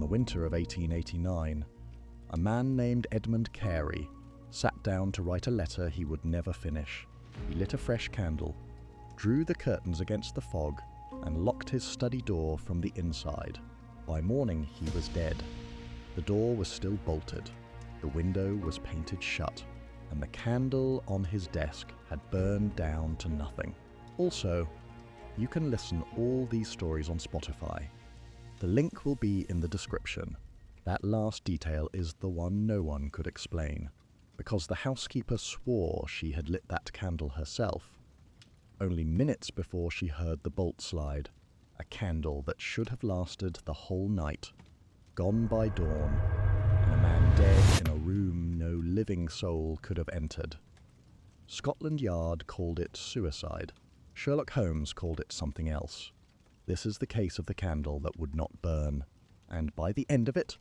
winter of 1889, a man named Edmund Carey sat down to write a letter he would never finish. He lit a fresh candle, drew the curtains against the fog, and locked his study door from the inside. By morning he was dead. The door was still bolted, the window was painted shut, and the candle on his desk had burned down to nothing. Also, you can listen all these stories on Spotify. The link will be in the description. That last detail is the one no one could explain, because the housekeeper swore she had lit that candle herself, only minutes before she heard the bolt slide, a candle that should have lasted the whole night, gone by dawn, and a man dead in a room no living soul could have entered. Scotland Yard called it suicide. Sherlock Holmes called it something else. This is the case of the candle that would not burn, and by the end of it,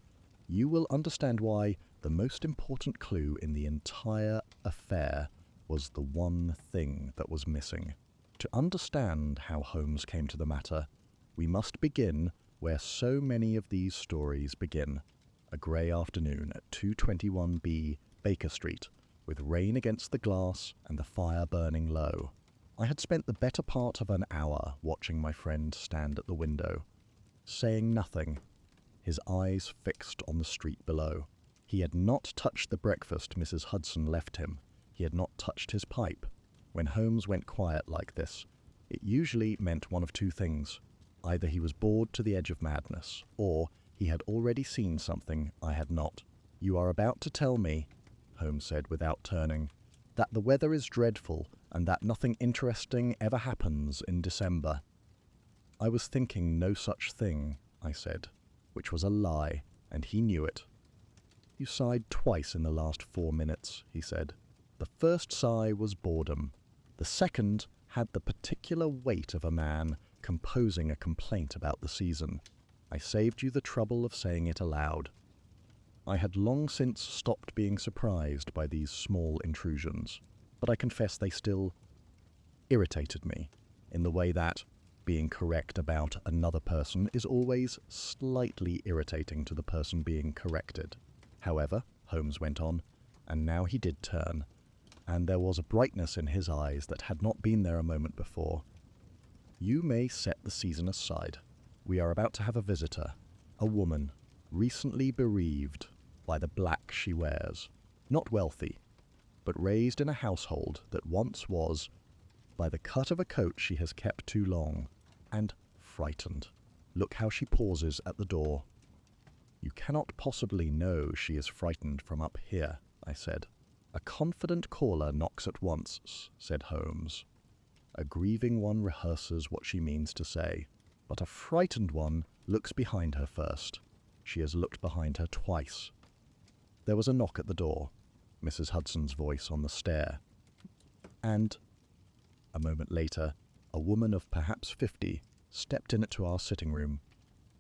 you will understand why the most important clue in the entire affair was the one thing that was missing. To understand how Holmes came to the matter, we must begin where so many of these stories begin. A grey afternoon at 221B Baker Street, with rain against the glass and the fire burning low. I had spent the better part of an hour watching my friend stand at the window, saying nothing, his eyes fixed on the street below. He had not touched the breakfast Mrs. Hudson left him. He had not touched his pipe. When Holmes went quiet like this, it usually meant one of two things. Either he was bored to the edge of madness, or he had already seen something I had not. "You are about to tell me," Holmes said without turning, "that the weather is dreadful and that nothing interesting ever happens in December." "I was thinking no such thing," I said, which was a lie, and he knew it. "You sighed twice in the last 4 minutes," he said. "The first sigh was boredom. The second had the particular weight of a man composing a complaint about the season. I saved you the trouble of saying it aloud." I had long since stopped being surprised by these small intrusions, but I confess they still irritated me, in the way that being correct about another person is always slightly irritating to the person being corrected. However, Holmes went on, and now he did turn, and there was a brightness in his eyes that had not been there a moment before. "You may set the season aside. We are about to have a visitor, a woman, recently bereaved by the black she wears, not wealthy, but raised in a household that once was, by the cut of a coat she has kept too long, and frightened. Look how she pauses at the door." "You cannot possibly know she is frightened from up here," I said. "A confident caller knocks at once," said Holmes. "A grieving one rehearses what she means to say, but a frightened one looks behind her first. She has looked behind her twice." There was a knock at the door, Mrs. Hudson's voice on the stair, and a moment later, a woman of perhaps 50 stepped into our sitting room,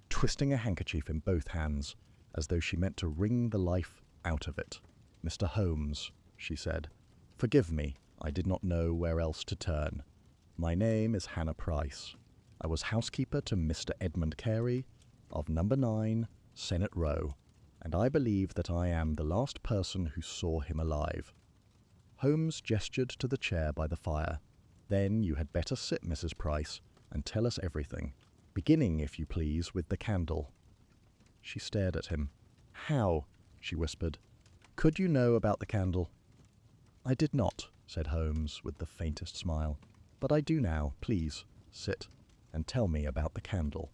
twisting a handkerchief in both hands, as though she meant to wring the life out of it. "Mr. Holmes," she said, "forgive me, I did not know where else to turn. My name is Hannah Price. I was housekeeper to Mr. Edmund Carey of number 9, Senate Row, and I believe that I am the last person who saw him alive." Holmes gestured to the chair by the fire. "Then you had better sit, Mrs. Price, and tell us everything, beginning, if you please, with the candle." She stared at him. "How?" she whispered. "Could you know about the candle?" "I did not," said Holmes with the faintest smile. "But I do now. Please, sit, and tell me about the candle."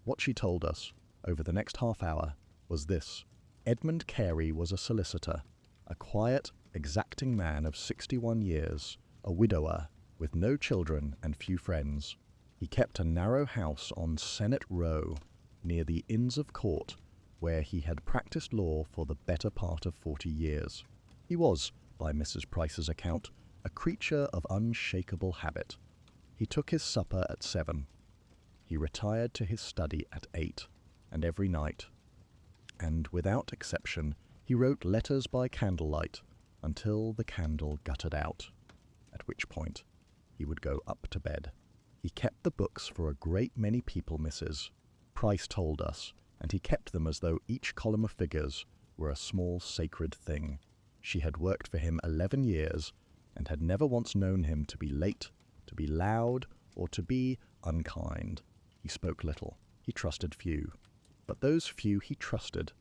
What she told us, over the next half hour, was this. Edmund Carey was a solicitor, a quiet, exacting man of 61 years, a widower, with no children and few friends. He kept a narrow house on Senate Row, near the Inns of Court, where he had practiced law for the better part of 40 years. He was, by Mrs. Price's account, a creature of unshakable habit. He took his supper at 7. He retired to his study at 8, and every night, and without exception, he wrote letters by candlelight until the candle guttered out, at which point he would go up to bed. He kept the books for a great many people, Mrs. Price told us. and he kept them as though each column of figures were a small sacred thing. She had worked for him 11 years and had never once known him to be late, to be loud, or to be unkind. He spoke little. He trusted few. But those few he trusted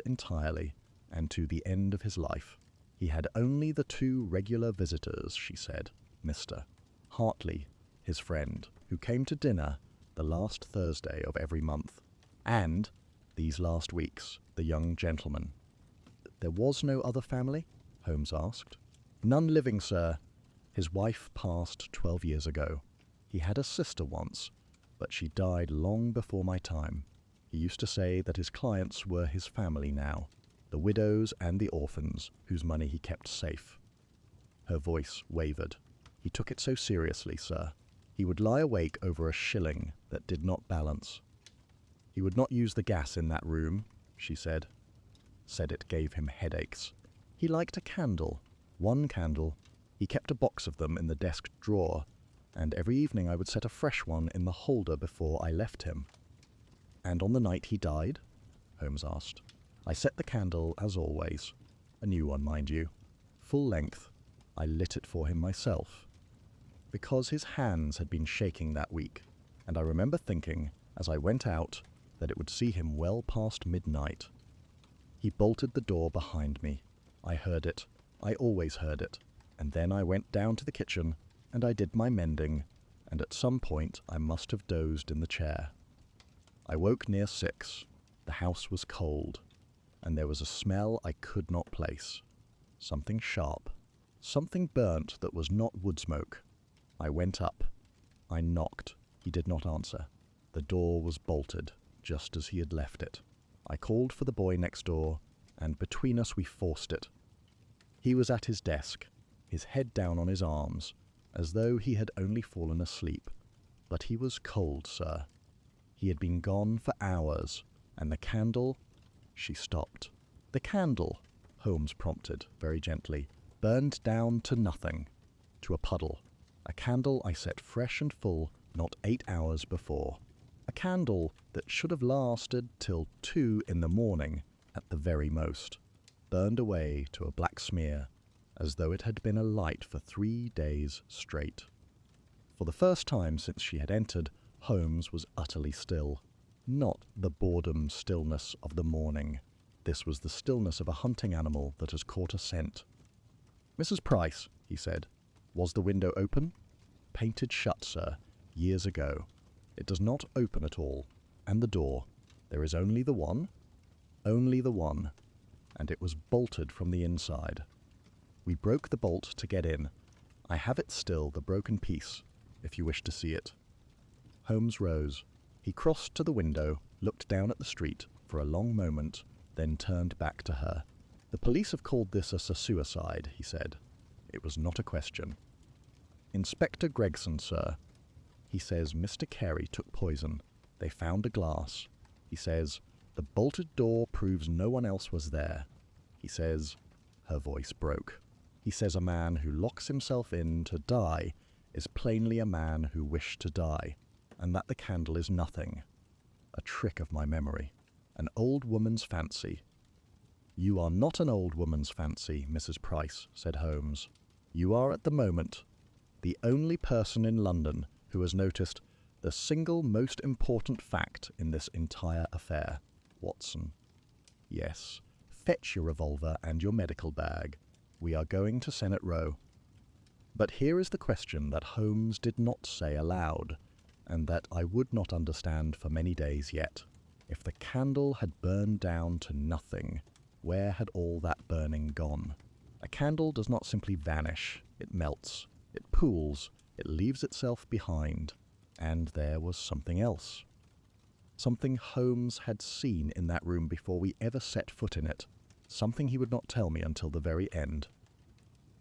entirely, and to the end of his life. He had only the 2 regular visitors, she said, Mr. Hartley, his friend, who came to dinner the last Thursday of every month, and, these last weeks, the young gentleman. There was no other family? Holmes asked. None living, sir. His wife passed 12 years ago. He had a sister once, but she died long before my time. He used to say that his clients were his family now, the widows and the orphans, whose money he kept safe. Her voice wavered. He took it so seriously, sir. He would lie awake over a shilling that did not balance. He would not use the gas in that room, she said. Said it gave him headaches. He liked a candle, 1 candle. He kept a box of them in the desk drawer, and every evening I would set a fresh one in the holder before I left him. And on the night he died? Holmes asked. I set the candle as always. A new one, mind you. Full length. I lit it for him myself. Because his hands had been shaking that week, and I remember thinking, as I went out, that it would see him well past midnight. He bolted the door behind me. I heard it. I always heard it. And then I went down to the kitchen, and I did my mending, and at some point I must have dozed in the chair. I woke near 6. The house was cold, and there was a smell I could not place. Something sharp. Something burnt that was not wood smoke. I went up. I knocked. He did not answer. The door was bolted, just as he had left it. I called for the boy next door, and between us we forced it. He was at his desk, his head down on his arms, as though he had only fallen asleep. But he was cold, sir. He had been gone for hours, and the candle... She stopped. The candle, Holmes prompted, very gently, burned down to nothing, to a puddle. A candle I set fresh and full not 8 hours before. A candle that should have lasted till 2 in the morning, at the very most, burned away to a black smear, as though it had been alight for 3 days straight. For the first time since she had entered, Holmes was utterly still. Not the boredom stillness of the morning. This was the stillness of a hunting animal that has caught a scent. Mrs. Price, he said, was the window open? Painted shut, sir, years ago. It does not open at all. And the door. There is only the one? Only the one. And it was bolted from the inside. We broke the bolt to get in. I have it still, the broken piece, if you wish to see it. Holmes rose. He crossed to the window, looked down at the street for a long moment, then turned back to her. The police have called this a suicide, he said. It was not a question. Inspector Gregson, sir. He says Mr. Carey took poison. They found a glass. He says, the bolted door proves no one else was there. He says, her voice broke. He says a man who locks himself in to die is plainly a man who wished to die, and that the candle is nothing. A trick of my memory. An old woman's fancy. You are not an old woman's fancy, Mrs. Price, said Holmes. You are at the moment the only person in London who has noticed the single most important fact in this entire affair, Watson. Yes, fetch your revolver and your medical bag. We are going to Senate Row. But here is the question that Holmes did not say aloud, and that I would not understand for many days yet. If the candle had burned down to nothing, where had all that burning gone? A candle does not simply vanish. It melts. It pools. It leaves itself behind. And there was something else. Something Holmes had seen in that room before we ever set foot in it. Something he would not tell me until the very end.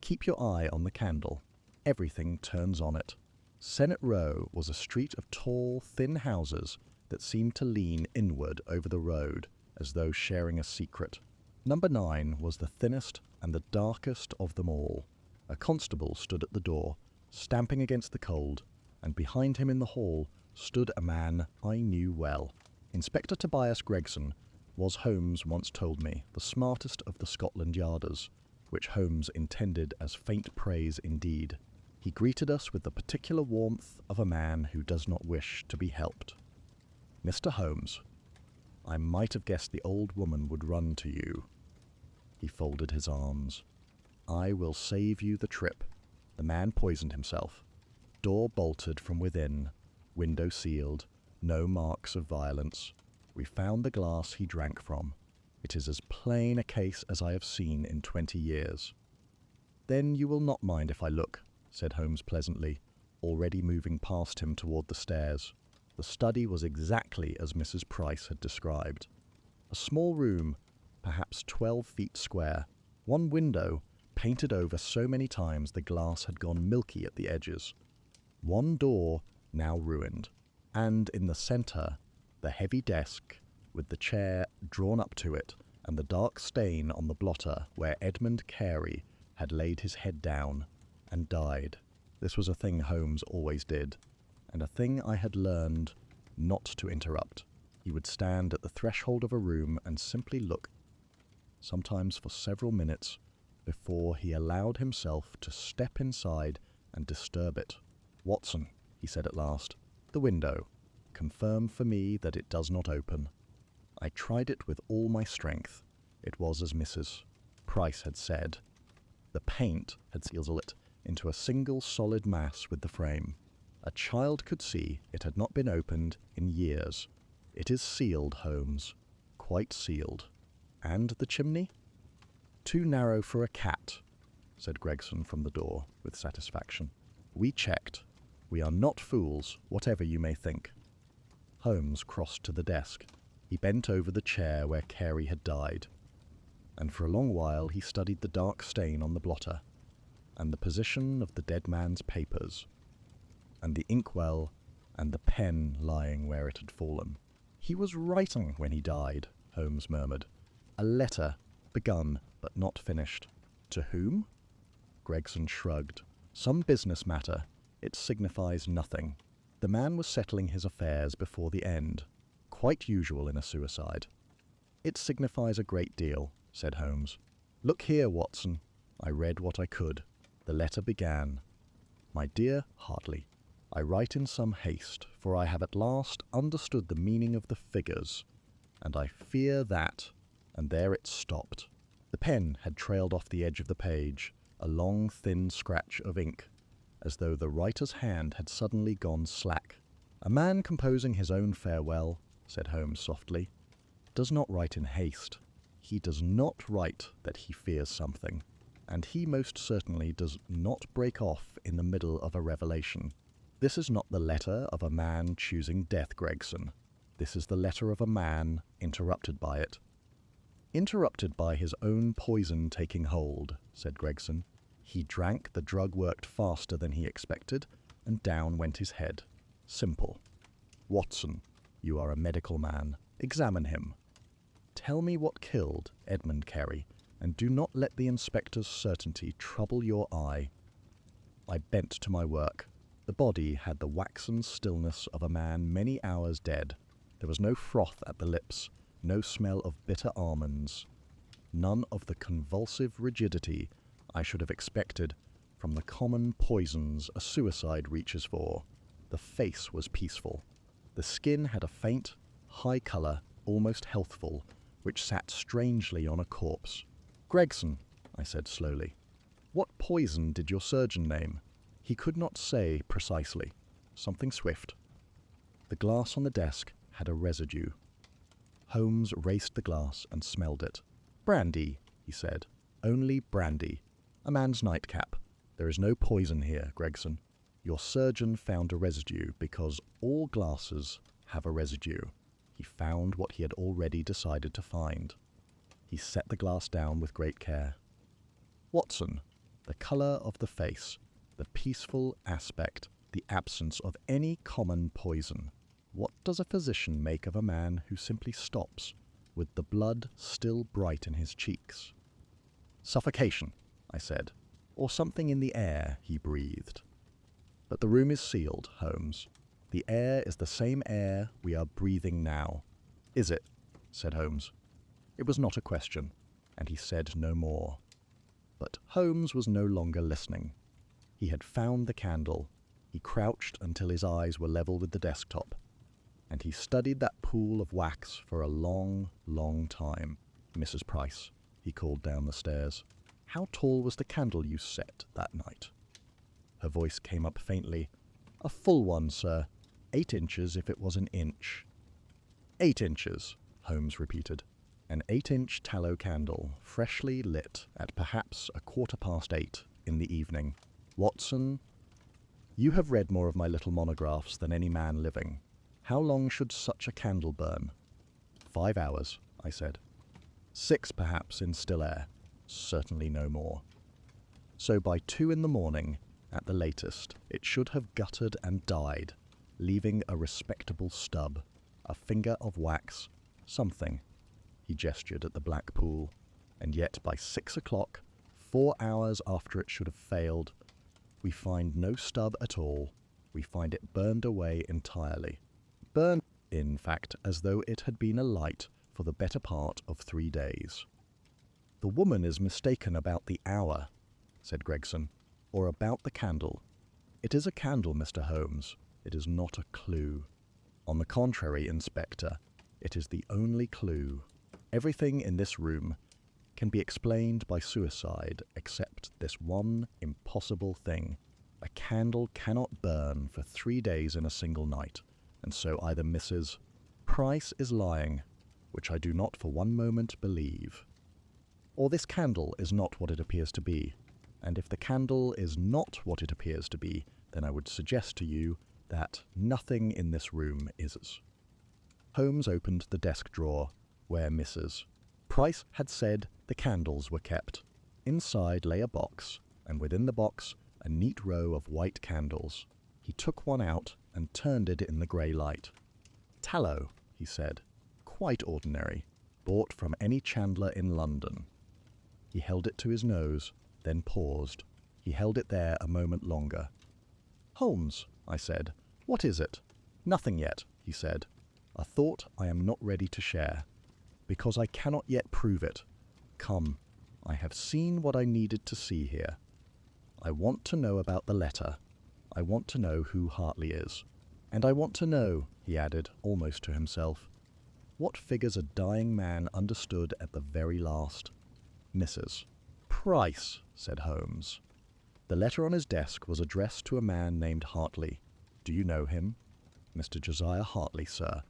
Keep your eye on the candle. Everything turns on it. Senate Row was a street of tall, thin houses that seemed to lean inward over the road, as though sharing a secret. Number 9 was the thinnest and the darkest of them all. A constable stood at the door, stamping against the cold, and behind him in the hall stood a man I knew well. Inspector Tobias Gregson was, Holmes once told me, the smartest of the Scotland Yarders, which Holmes intended as faint praise indeed. He greeted us with the particular warmth of a man who does not wish to be helped. "Mr. Holmes, I might have guessed the old woman would run to you." He folded his arms. "I will save you the trip. The man poisoned himself. Door bolted from within, window sealed, no marks of violence. We found the glass he drank from. It is as plain a case as I have seen in 20 years. "Then you will not mind if I look," said Holmes pleasantly, already moving past him toward the stairs. The study was exactly as Mrs. Price had described. A small room, perhaps 12 feet square, one window, painted over so many times the glass had gone milky at the edges. One door, now ruined, and in the centre, the heavy desk, with the chair drawn up to it, and the dark stain on the blotter where Edmund Carey had laid his head down and died. This was a thing Holmes always did, and a thing I had learned not to interrupt. He would stand at the threshold of a room and simply look, sometimes for several minutes, before he allowed himself to step inside and disturb it. "Watson," he said at last, "the window. Confirm for me that it does not open." I tried it with all my strength. It was as Mrs. Price had said. The paint had sealed it into a single solid mass with the frame. A child could see it had not been opened in years. "It is sealed, Holmes. Quite sealed." "And the chimney?" "Too narrow for a cat," said Gregson from the door with satisfaction. "We checked. We are not fools, whatever you may think." Holmes crossed to the desk. He bent over the chair where Carey had died, and for a long while he studied the dark stain on the blotter, and the position of the dead man's papers, and the inkwell, and the pen lying where it had fallen. "He was writing when he died," Holmes murmured. "A letter, begun but not finished." "To whom?" Gregson shrugged. "Some business matter. It signifies nothing. The man was settling his affairs before the end. Quite usual in a suicide." "It signifies a great deal," said Holmes. "Look here, Watson." I read what I could. The letter began, "My dear Hartley, I write in some haste, for I have at last understood the meaning of the figures, and I fear that—" and there it stopped. The pen had trailed off the edge of the page, a long thin scratch of ink, as though the writer's hand had suddenly gone slack. "A man composing his own farewell," said Holmes softly, "does not write in haste. He does not write that he fears something, and he most certainly does not break off in the middle of a revelation. This is not the letter of a man choosing death, Gregson. This is the letter of a man interrupted by it." "Interrupted by his own poison taking hold," said Gregson. "He drank, the drug worked faster than he expected, and down went his head. Simple. Watson, you are a medical man. Examine him. Tell me what killed Edmund Carey, and do not let the inspector's certainty trouble your eye." I bent to my work. The body had the waxen stillness of a man many hours dead. There was no froth at the lips, no smell of bitter almonds, none of the convulsive rigidity I should have expected from the common poisons a suicide reaches for. The face was peaceful. The skin had a faint, high colour, almost healthful, which sat strangely on a corpse. "Gregson," I said slowly, "what poison did your surgeon name?" He could not say precisely. Something swift. The glass on the desk had a residue. Holmes raised the glass and smelled it. "Brandy," he said. "Only brandy. A man's nightcap. There is no poison here, Gregson. Your surgeon found a residue because all glasses have a residue. He found what he had already decided to find." He set the glass down with great care. "Watson, the colour of the face, the peaceful aspect, the absence of any common poison. What does a physician make of a man who simply stops, with the blood still bright in his cheeks?" "Suffocation," I said. "Or something in the air," he breathed. "But the room is sealed, Holmes. The air is the same air we are breathing now. "Is it?" said Holmes. It was not a question, and he said no more. But Holmes was no longer listening. He had found the candle. He crouched until his eyes were level with the desktop, and he studied that pool of wax for a long, long time. "Mrs. Price," he called down the stairs, "how tall was the candle you set that night?" Her voice came up faintly. "A full one, sir. 8 inches if it was an inch." 8 inches, Holmes repeated. An 8-inch tallow candle, freshly lit at perhaps 8:15 in the evening. "Watson, you have read more of my little monographs than any man living. How long should such a candle burn?" 5 hours, I said. 6 perhaps in still air, certainly no more. So by 2 in the morning, at the latest, it should have guttered and died, leaving a respectable stub, a finger of wax, something. He gestured at the black pool, and yet by 6 o'clock, 4 hours after it should have failed, we find no stub at all. We find it burned away entirely. Burned, in fact, as though it had been alight for the better part of 3 days. "The woman is mistaken about the hour," said Gregson, "or about the candle. It is a candle, Mr. Holmes. It is not a clue. On the contrary, Inspector, it is the only clue. Everything in this room can be explained by suicide except this one impossible thing. A candle cannot burn for 3 days in a single night, and so either Mrs. Price is lying, which I do not for one moment believe, or this candle is not what it appears to be, and if the candle is not what it appears to be, then I would suggest to you that nothing in this room is." Holmes opened the desk drawer where Mrs. Price had said the candles were kept. Inside lay a box, and within the box a neat row of white candles. He took one out and turned it in the grey light. "Tallow," he said, "quite ordinary, bought from any chandler in London." He held it to his nose, then paused. He held it there a moment longer. "Holmes," I said, "what is it?" "Nothing yet," he said. "A thought I am not ready to share, because I cannot yet prove it. Come, I have seen what I needed to see here. I want to know about the letter. I want to know who Hartley is. And I want to know," he added, almost to himself, "what figures a dying man understood at the very last." "Mrs. Price," said Holmes. The letter on his desk was addressed to a man named Hartley. "Do you know him?" "Mr. Josiah Hartley, sir.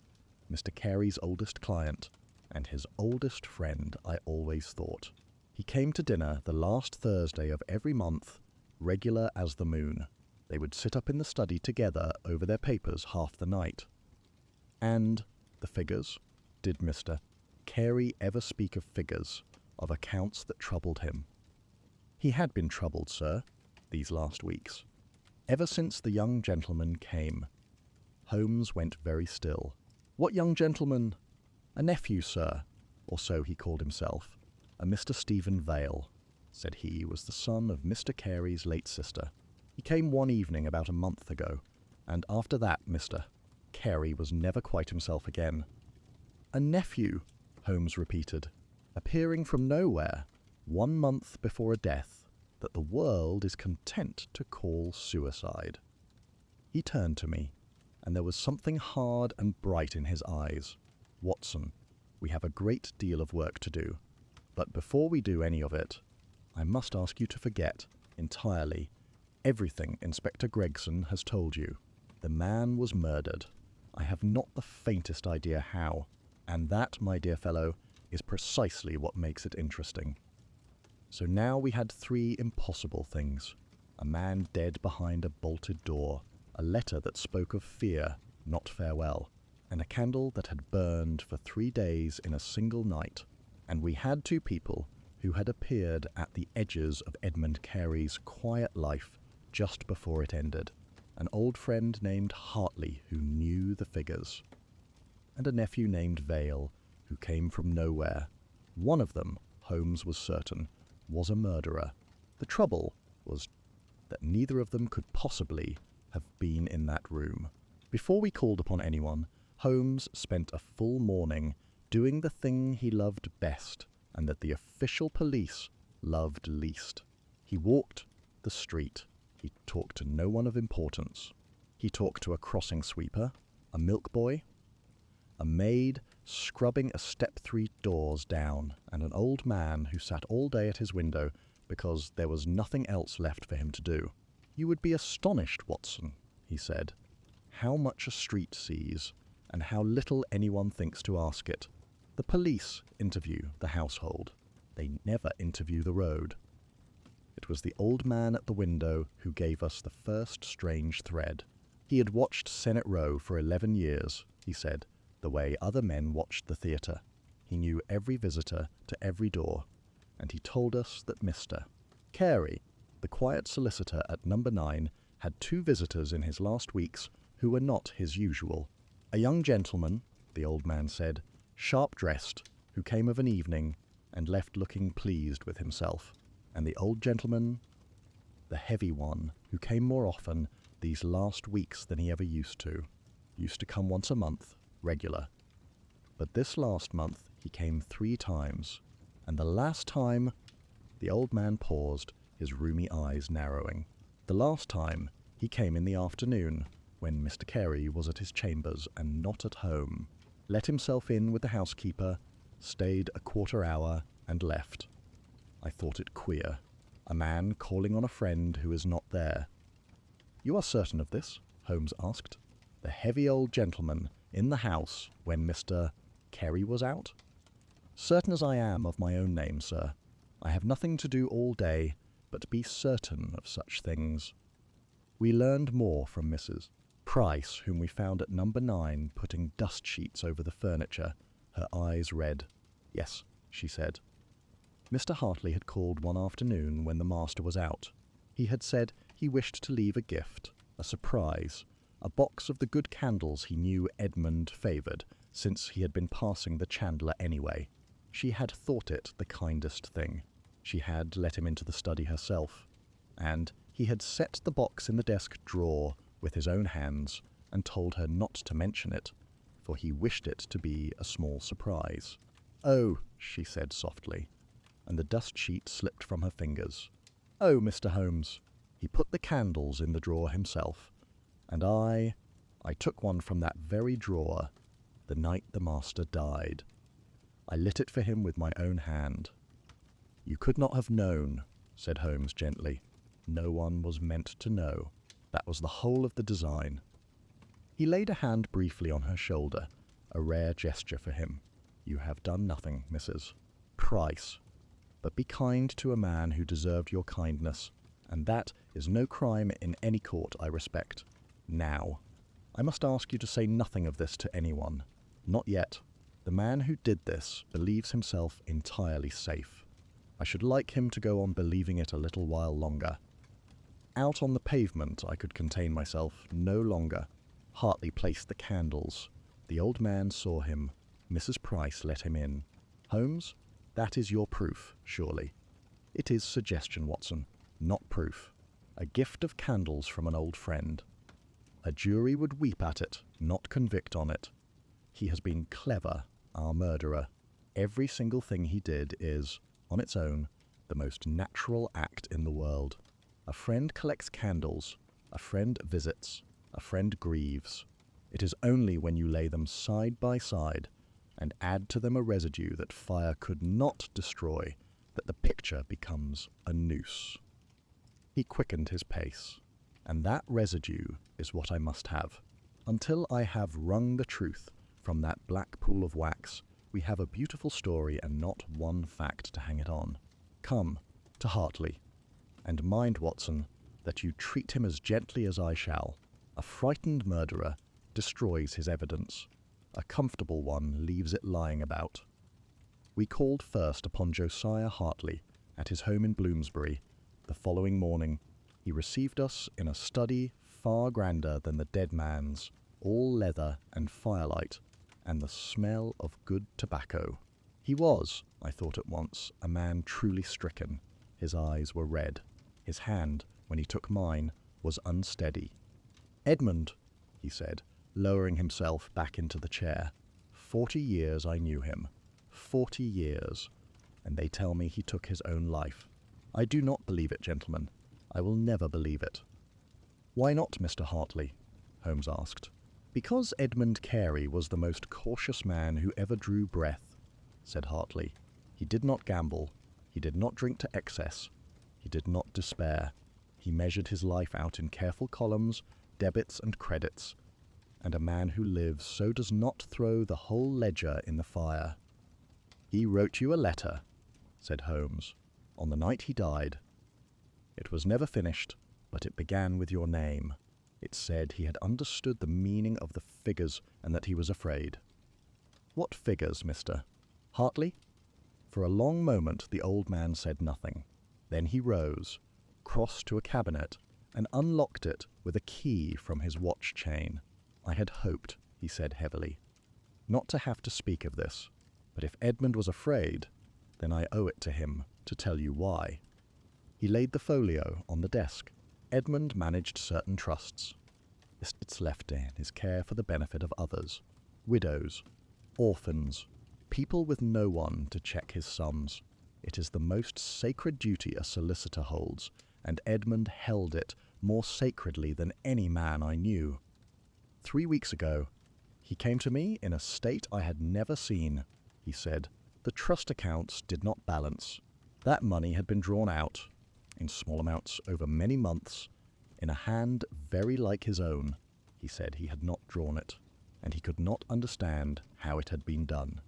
Mr. Carey's oldest client, and his oldest friend, I always thought. He came to dinner the last Thursday of every month, regular as the moon. They would sit up in the study together over their papers half the night." "And the figures? Did Mr. Carey ever speak of figures, of accounts that troubled him?" "He had been troubled, sir, these last weeks. Ever since the young gentleman came." Holmes went very still. "What young gentleman?" "A nephew, sir, or so he called himself. A Mr. Stephen Vale, said he was the son of Mr. Carey's late sister. He came one evening about a month ago, and after that Mr. Carey was never quite himself again." "A nephew," Holmes repeated, "appearing from nowhere, 1 month before a death that the world is content to call suicide." He turned to me, and there was something hard and bright in his eyes. "Watson, we have a great deal of work to do, but before we do any of it, I must ask you to forget, entirely, everything Inspector Gregson has told you. The man was murdered. I have not the faintest idea how, and that, my dear fellow, is precisely what makes it interesting. So now we had 3 impossible things. A man dead behind a bolted door, a letter that spoke of fear, not farewell, and a candle that had burned for 3 days in a single night. And we had 2 people who had appeared at the edges of Edmund Carey's quiet life just before it ended. An old friend named Hartley who knew the figures, and a nephew named Vale who came from nowhere. One of them, Holmes was certain, was a murderer. The trouble was that neither of them could possibly have been in that room. Before we called upon anyone, Holmes spent a full morning doing the thing he loved best and that the official police loved least. He walked the street. He talked to no one of importance. He talked to a crossing sweeper, a milk boy, a maid scrubbing a step 3 doors down, and an old man who sat all day at his window because there was nothing else left for him to do. "You would be astonished, Watson," he said, "how much a street sees, and how little anyone thinks to ask it. The police interview the household. They never interview the road." It was the old man at the window who gave us the first strange thread. He had watched Senate Row for 11 years, he said, the way other men watched the theatre. He knew every visitor to every door, and he told us that Mr. Carey, the quiet solicitor at number 9, had 2 visitors in his last weeks who were not his usual. A young gentleman, the old man said, sharp-dressed, who came of an evening and left looking pleased with himself, and the old gentleman, the heavy one, who came more often these last weeks than he ever used to come once a month, regular. But this last month he came 3 times, and the last time, the old man paused, his roomy eyes narrowing. The last time he came in the afternoon, when Mr. Carey was at his chambers and not at home, let himself in with the housekeeper, stayed a quarter hour, and left. I thought it queer. A man calling on a friend who is not there. "You are certain of this?" Holmes asked. "The heavy old gentleman in the house when Mr. Carey was out?" "Certain as I am of my own name, sir. I have nothing to do all day but be certain of such things." We learned more from Mrs. Price, whom we found at number 9 putting dust sheets over the furniture, her eyes red. "Yes," she said. Mr. Hartley had called one afternoon when the master was out. He had said he wished to leave a gift, a surprise, a box of the good candles he knew Edmund favoured, since he had been passing the chandler anyway. She had thought it the kindest thing. She had let him into the study herself, and he had set the box in the desk drawer with his own hands and told her not to mention it, for he wished it to be a small surprise. "Oh," she said softly, and the dust sheet slipped from her fingers. "Oh, Mr. Holmes." He put the candles in the drawer himself, and I took one from that very drawer the night the master died. I lit it for him with my own hand. "You could not have known," said Holmes gently. "No one was meant to know. That was the whole of the design." He laid a hand briefly on her shoulder, a rare gesture for him. "You have done nothing, Mrs. Price. But be kind to a man who deserved your kindness, and that is no crime in any court I respect. Now, I must ask you to say nothing of this to anyone. Not yet. The man who did this believes himself entirely safe. I should like him to go on believing it a little while longer." Out on the pavement I could contain myself no longer. Hartley placed the candles. The old man saw him. Mrs. Price let him in. "Holmes, that is your proof, surely." "It is suggestion, Watson, not proof. A gift of candles from an old friend. A jury would weep at it, not convict on it. He has been clever, our murderer. Every single thing he did is, on its own, the most natural act in the world. A friend collects candles, a friend visits, a friend grieves. It is only when you lay them side by side and add to them a residue that fire could not destroy that the picture becomes a noose." He quickened his pace. "And that residue is what I must have. Until I have wrung the truth from that black pool of wax, we have a beautiful story and not one fact to hang it on. Come to Hartley. And mind, Watson, that you treat him as gently as I shall. A frightened murderer destroys his evidence. A comfortable one leaves it lying about." We called first upon Josiah Hartley at his home in Bloomsbury. The following morning he received us in a study far grander than the dead man's, all leather and firelight, and the smell of good tobacco. He was, I thought at once, a man truly stricken. His eyes were red. His hand, when he took mine, was unsteady. "Edmund," he said, lowering himself back into the chair. 40 years I knew him. 40 years. And they tell me he took his own life. I do not believe it, gentlemen. I will never believe it. Why not, Mr. Hartley? Holmes asked. Because Edmund Carey was the most cautious man who ever drew breath, said Hartley. He did not gamble. He did not drink to excess. He did not despair. He measured his life out in careful columns, debits and credits. And a man who lives so does not throw the whole ledger in the fire. He wrote you a letter, said Holmes, on the night he died. It was never finished, but it began with your name. It said he had understood the meaning of the figures and that he was afraid. What figures, Mr. Hartley? For a long moment the old man said nothing. Then he rose, crossed to a cabinet, and unlocked it with a key from his watch chain. I had hoped, he said heavily, not to have to speak of this, but if Edmund was afraid, then I owe it to him to tell you why. He laid the folio on the desk. Edmund managed certain trusts. Estates left in his care for the benefit of others, widows, orphans, people with no one to check his sums. It is the most sacred duty a solicitor holds, and Edmund held it more sacredly than any man I knew. 3 weeks ago, he came to me in a state I had never seen. He said, the trust accounts did not balance. That money had been drawn out, in small amounts over many months, in a hand very like his own. He said he had not drawn it, and he could not understand how it had been done.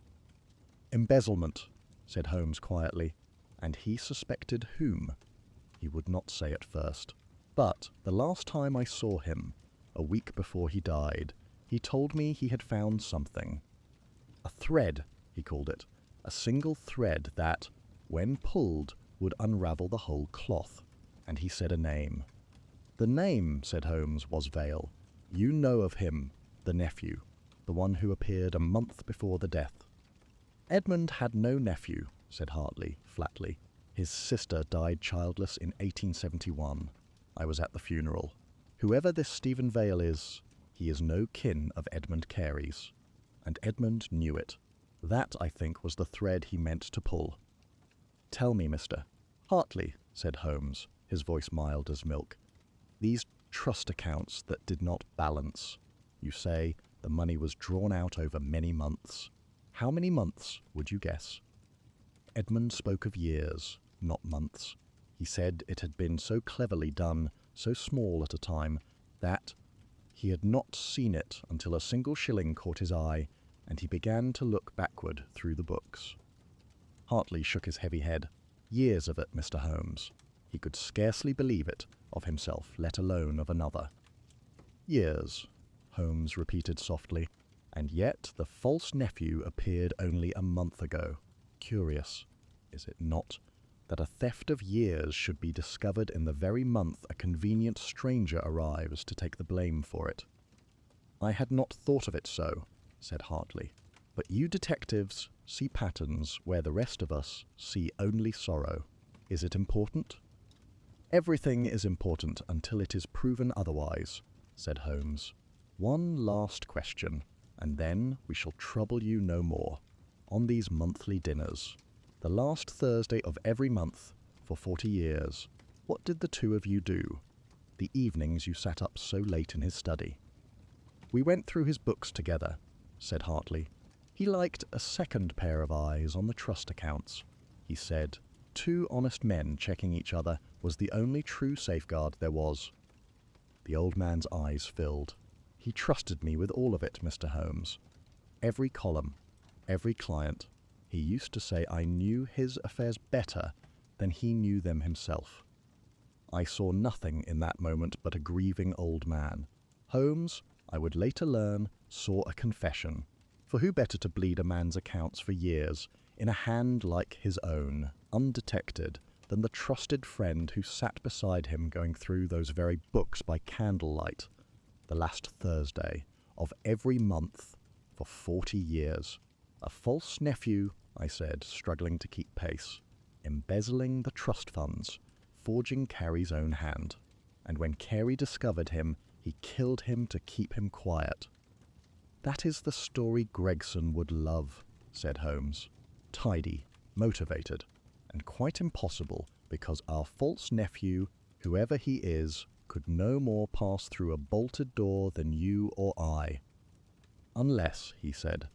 Embezzlement, said Holmes quietly, and he suspected whom. He would not say at first, but the last time I saw him, a week before he died, he told me he had found something. A thread, he called it, a single thread that, when pulled, would unravel the whole cloth, and he said a name. The name, said Holmes, was Vale. You know of him, the nephew, the one who appeared a month before the death. Edmund had no nephew, said Hartley, flatly. His sister died childless in 1871. I was at the funeral. Whoever this Stephen Vale is, he is no kin of Edmund Carey's. And Edmund knew it. That, I think, was the thread he meant to pull. Tell me, Mr. Hartley, said Holmes, his voice mild as milk. These trust accounts that did not balance. You say the money was drawn out over many months. How many months, would you guess? Edmund spoke of years, not months. He said it had been so cleverly done, so small at a time, that he had not seen it until a single shilling caught his eye, and he began to look backward through the books. Hartley shook his heavy head. Years of it, Mr. Holmes. He could scarcely believe it, of himself, let alone of another. Years, Holmes repeated softly, and yet the false nephew appeared only a month ago. Curious, is it not, that a theft of years should be discovered in the very month a convenient stranger arrives to take the blame for it? I had not thought of it so, said Hartley, but you detectives see patterns where the rest of us see only sorrow. Is it important? Everything is important until it is proven otherwise, said Holmes. One last question, and then we shall trouble you no more. On these monthly dinners, the last Thursday of every month for 40 years, what did the two of you do? The evenings you sat up so late in his study. We went through his books together, said Hartley. He liked a second pair of eyes on the trust accounts. He said, 2 honest men checking each other was the only true safeguard there was. The old man's eyes filled. He trusted me with all of it, Mr. Holmes. Every column, every client. He used to say I knew his affairs better than he knew them himself. I saw nothing in that moment but a grieving old man. Holmes, I would later learn, saw a confession. For who better to bleed a man's accounts for years, in a hand like his own, undetected, than the trusted friend who sat beside him going through those very books by candlelight, the last Thursday of every month for 40 years. A false nephew, I said, struggling to keep pace, embezzling the trust funds, forging Carey's own hand. And when Carey discovered him, he killed him to keep him quiet. That is the story Gregson would love, said Holmes. Tidy, motivated, and quite impossible because our false nephew, whoever he is, could no more pass through a bolted door than you or I. Unless, he said.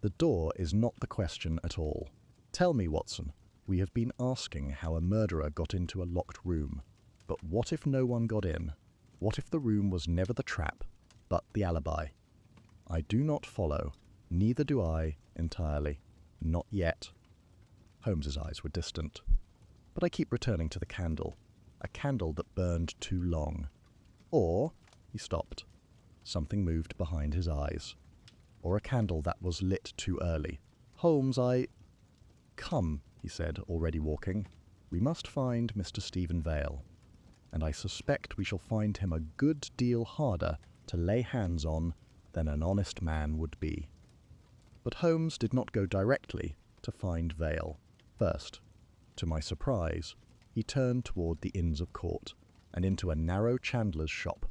The door is not the question at all. Tell me, Watson, we have been asking how a murderer got into a locked room. But what if no one got in? What if the room was never the trap, but the alibi? I do not follow. Neither do I, entirely. Not yet. Holmes's eyes were distant. But I keep returning to the candle. A candle that burned too long. Or, he stopped. Something moved behind his eyes. Or a candle that was lit too early. Holmes, Come, he said, already walking. We must find Mr. Stephen Vale. And I suspect we shall find him a good deal harder to lay hands on than an honest man would be. But Holmes did not go directly to find Vale. First, to my surprise, he turned toward the Inns of Court and into a narrow chandler's shop,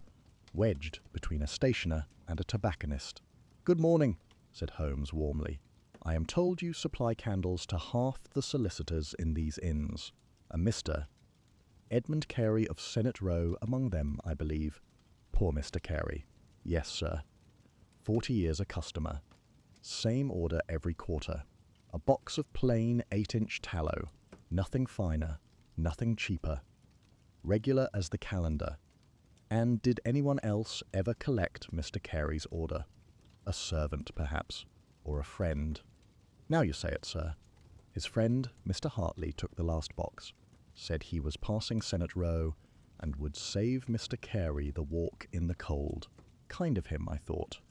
wedged between a stationer and a tobacconist. "Good morning," said Holmes warmly. "I am told you supply candles to half the solicitors in these inns. A Mr. Edmund Carey of Senate Row among them, I believe." "Poor Mr. Carey." "Yes, sir. 40 years a customer. Same order every quarter. A box of plain 8-inch tallow. Nothing finer, nothing cheaper. Regular as the calendar. And did anyone else ever collect Mr. Carey's order? A servant, perhaps, or a friend." "Now you say it, sir." His friend, Mr. Hartley, took the last box, said he was passing Senate Row, and would save Mr. Carey the walk in the cold. Kind of him, I thought.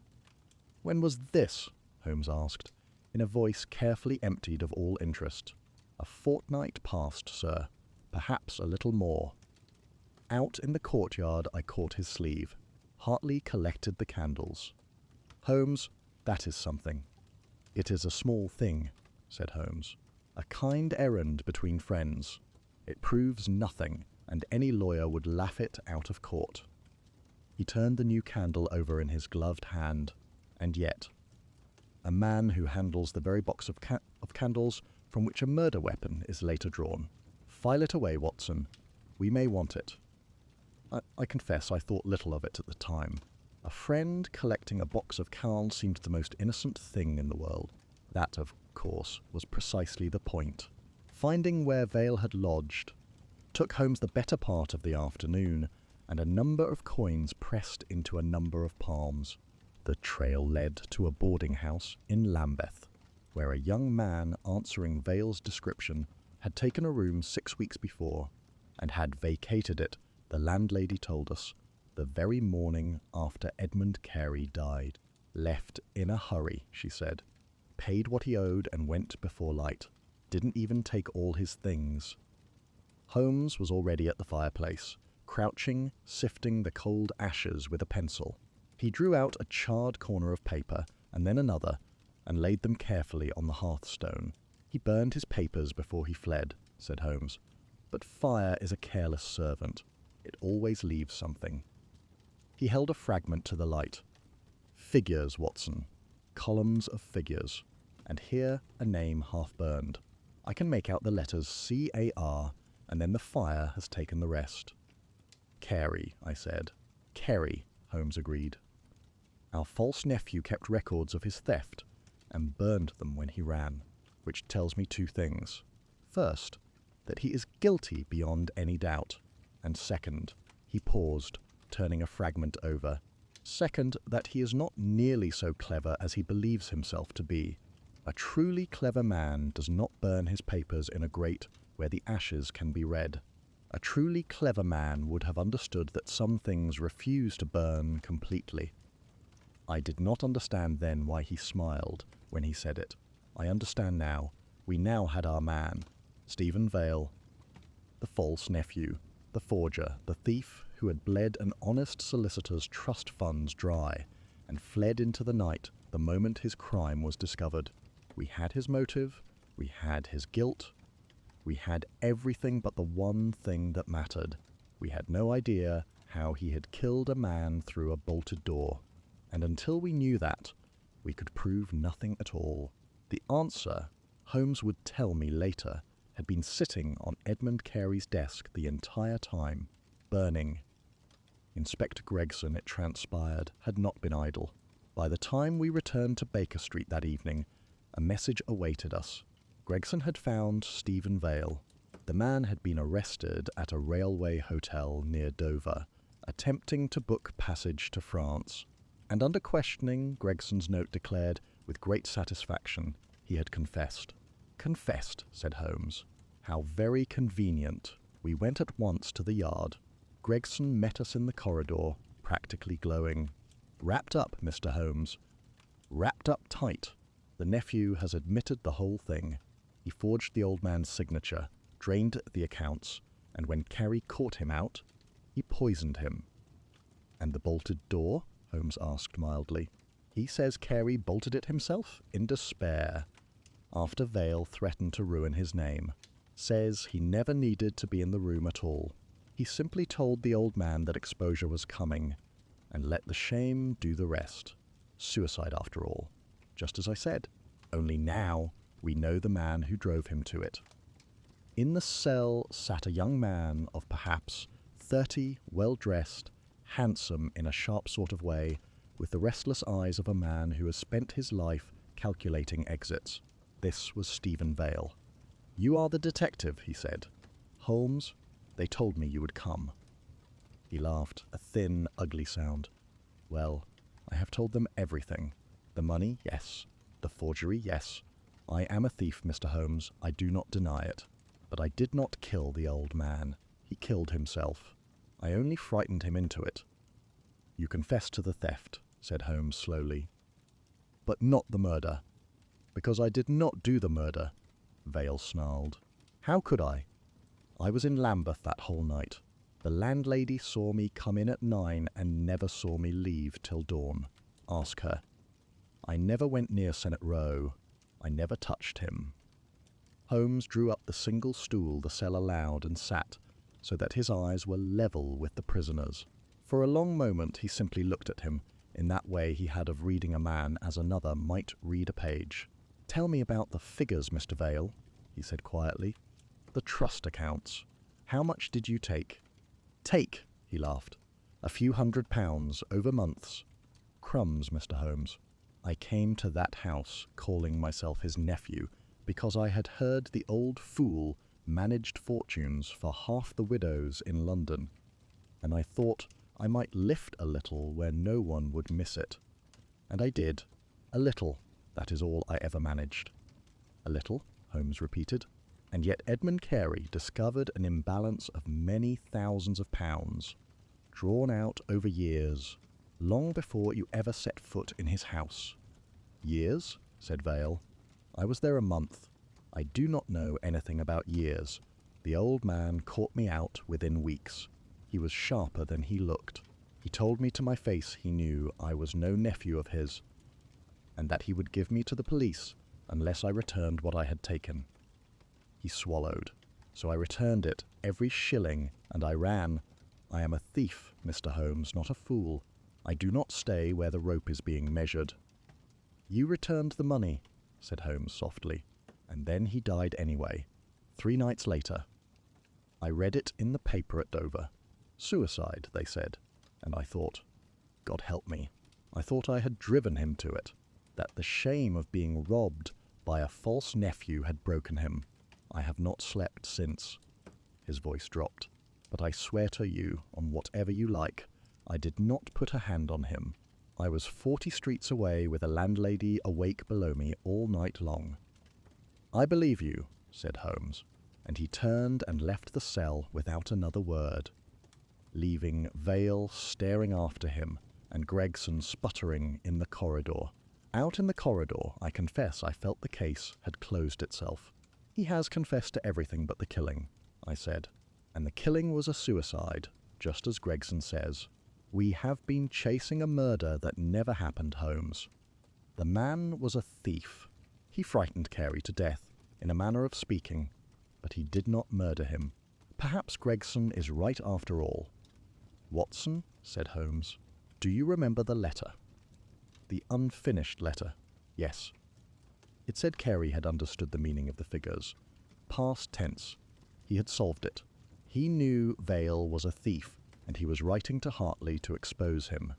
"When was this?" Holmes asked, in a voice carefully emptied of all interest. "A fortnight past, sir. Perhaps a little more." Out in the courtyard I caught his sleeve. Hartley collected the candles. "Holmes, that is something." "It is a small thing," said Holmes. "A kind errand between friends. It proves nothing, and any lawyer would laugh it out of court." He turned the new candle over in his gloved hand. "And yet, a man who handles the very box of candles from which a murder weapon is later drawn. File it away, Watson. We may want it." I confess I thought little of it at the time. A friend collecting a box of candles seemed the most innocent thing in the world. That, of course, was precisely the point. Finding where Vale had lodged took Holmes the better part of the afternoon, and a number of coins pressed into a number of palms. The trail led to a boarding house in Lambeth, where a young man answering Vale's description had taken a room 6 weeks before, and had vacated it, the landlady told us, the very morning after Edmund Carey died. "Left in a hurry," she said. "Paid what he owed and went before light. Didn't even take all his things." Holmes was already at the fireplace, crouching, sifting the cold ashes with a pencil. He drew out a charred corner of paper, and then another, and laid them carefully on the hearthstone. "He burned his papers before he fled," said Holmes. "But fire is a careless servant. It always leaves something." He held a fragment to the light. "Figures, Watson. Columns of figures. And here a name half burned. I can make out the letters C-A-R, and then the fire has taken the rest." "Carey," I said. "Carey," Holmes agreed. "Our false nephew kept records of his theft, and burned them when he ran, which tells me 2 things. First, that he is guilty beyond any doubt, and second," he paused, turning a fragment over, "second, that he is not nearly so clever as he believes himself to be. A truly clever man does not burn his papers in a grate where the ashes can be read. A truly clever man would have understood that some things refuse to burn completely." I did not understand then why he smiled when he said it. I understand now. We now had our man, Stephen Vale, the false nephew, the forger, the thief who had bled an honest solicitor's trust funds dry and fled into the night the moment his crime was discovered. We had his motive, we had his guilt, we had everything but the one thing that mattered. We had no idea how he had killed a man through a bolted door. And until we knew that, We could prove nothing at all. The answer, Holmes would tell me later, had been sitting on Edmund Carey's desk the entire time, burning. Inspector Gregson, it transpired, had not been idle. By the time we returned to Baker Street that evening, a message awaited us. Gregson had found Stephen Vale. The man had been arrested at a railway hotel near Dover, attempting to book passage to France. And under questioning, Gregson's note declared, with great satisfaction, he had confessed. "Confessed," said Holmes. "How very convenient." We went at once to the yard. Gregson met us in the corridor, practically glowing. "Wrapped up, Mr. Holmes. Wrapped up tight. The nephew has admitted the whole thing. He forged the old man's signature, drained the accounts, and when Carey caught him out, he poisoned him." "And the bolted door?" Holmes asked mildly. "He says Carey bolted it himself, in despair, after Vale threatened to ruin his name. Says he never needed to be in the room at all. He simply told the old man that exposure was coming, and let the shame do the rest. Suicide after all. Just as I said. Only now we know the man who drove him to it." In the cell sat a young man of perhaps 30, well-dressed, handsome in a sharp sort of way, with the restless eyes of a man who has spent his life calculating exits. This was Stephen Vale. "You are the detective," he said. "Holmes, they told me you would come." He laughed, a thin, ugly sound. "Well, I have told them everything. The money, yes. The forgery, yes. I am a thief, Mr. Holmes. I do not deny it. But I did not kill the old man. He killed himself. I only frightened him into it." "You confess to the theft," said Holmes slowly. "But not the murder." "Because I did not do the murder," Vale snarled. "How could I? I was in Lambeth that whole night. The landlady saw me come in at 9 and never saw me leave till dawn. Ask her. I never went near Senate Row. I never touched him." Holmes drew up the single stool the cell allowed and sat, so that his eyes were level with the prisoner's. For a long moment he simply looked at him, in that way he had of reading a man as another might read a page. "Tell me about the figures, Mr. Vale," he said quietly. "The trust accounts. How much did you take?" "Take," he laughed. "A few £100, over months. Crumbs, Mr. Holmes. I came to that house, calling myself his nephew, because I had heard the old fool managed fortunes for half the widows in London, and I thought I might lift a little where no one would miss it. And I did. A little. That is all I ever managed." "A little," Holmes repeated. "And yet Edmund Carey discovered an imbalance of many thousands of pounds, drawn out over years, long before you ever set foot in his house." "Years?" said Vale. "I was there a month. I do not know anything about years. The old man caught me out within weeks. He was sharper than he looked. He told me to my face he knew I was no nephew of his, and that he would give me to the police unless I returned what I had taken. He swallowed. So I returned it, every shilling, and I ran. I am a thief, Mr. Holmes, not a fool. I do not stay where the rope is being measured." "You returned the money," said Holmes softly, "and then he died anyway, 3 nights later. I read it in the paper at Dover. Suicide, they said, and I thought, God help me, I thought I had driven him to it, that the shame of being robbed by a false nephew had broken him. I have not slept since." His voice dropped. "But I swear to you, on whatever you like, I did not put a hand on him. I was 40 streets away with a landlady awake below me all night long." "I believe you," said Holmes, and he turned and left the cell without another word, leaving Vale staring after him and Gregson sputtering in the corridor. Out in the corridor, I confess I felt the case had closed itself. "He has confessed to everything but the killing," I said. "And the killing was a suicide, just as Gregson says. We have been chasing a murder that never happened, Holmes. The man was a thief. He frightened Carey to death, in a manner of speaking, but he did not murder him. Perhaps Gregson is right after all." "Watson," said Holmes, "do you remember the letter?" The unfinished letter. Yes. It said Carey had understood the meaning of the figures. Past tense. He had solved it. He knew Vale was a thief, and he was writing to Hartley to expose him.